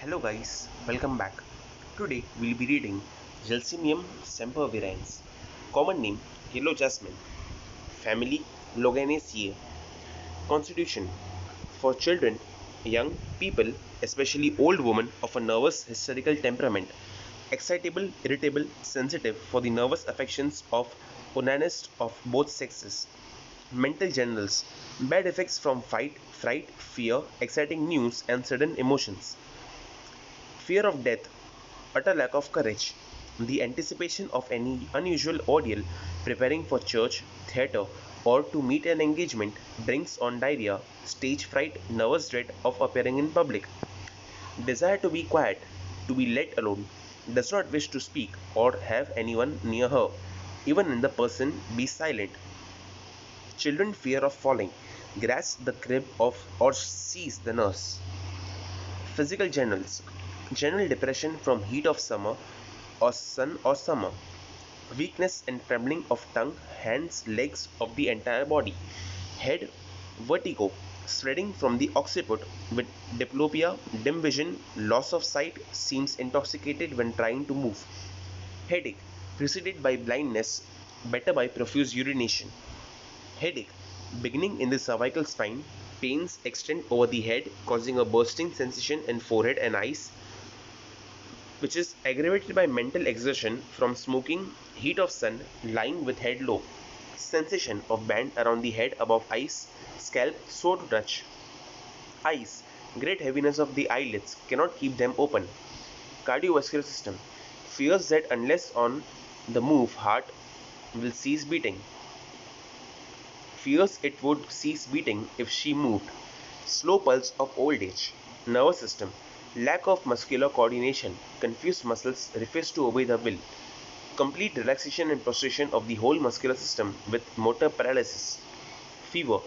Hello guys, welcome back. Today we'll be reading Gelsemium sempervirens, common name yellow jasmine, family Loganaceae, constitution for children, young people, especially old women of a nervous hysterical temperament, excitable, irritable, sensitive for the nervous affections of onanists of both sexes. Mental generals, bad effects from fight, fright, fear, exciting news, and sudden emotions. Fear of death, utter lack of courage, the anticipation of any unusual ordeal, preparing for church, theatre, or to meet an engagement, brings on diarrhea, stage fright, nervous dread of appearing in public, desire to be quiet, to be let alone, does not wish to speak or have anyone near her, even in the person be silent. Children fear of falling, grasp the crib of or seize the nurse. Physical generals, general depression from heat of summer or sun or summer, weakness and trembling of tongue, hands, legs, of the entire body, head, vertigo, spreading from the occiput with diplopia, dim vision, loss of sight, seems intoxicated when trying to move, headache, preceded by blindness, better by profuse urination. Headache, beginning in the cervical spine, pains extend over the head, causing a bursting sensation in forehead and eyes, which is aggravated by mental exertion from smoking, heat of sun, lying with head low, sensation of band around the head above eyes, scalp sore to touch, eyes, great heaviness of the eyelids, cannot keep them open, cardiovascular system, fears that unless on the move heart will cease beating, fears it would cease beating if she moved, slow pulse of old age, nervous system, lack of muscular coordination, confused muscles refuse to obey the will, complete relaxation and prostration of the whole muscular system with motor paralysis, fever,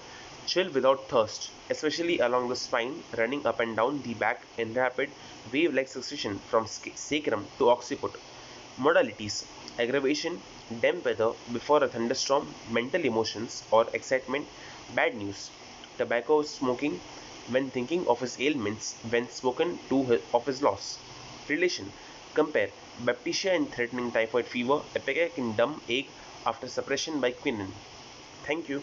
chill without thirst, especially along the spine, running up and down the back in rapid wave-like succession from sacrum to occiput. Modalities: aggravation, damp weather before a thunderstorm, mental emotions or excitement, bad news, tobacco smoking when thinking of his ailments, when spoken to of his loss. Relation: compare baptisia in threatening typhoid fever, epigac in dumb ache after suppression by quinine. Thank you.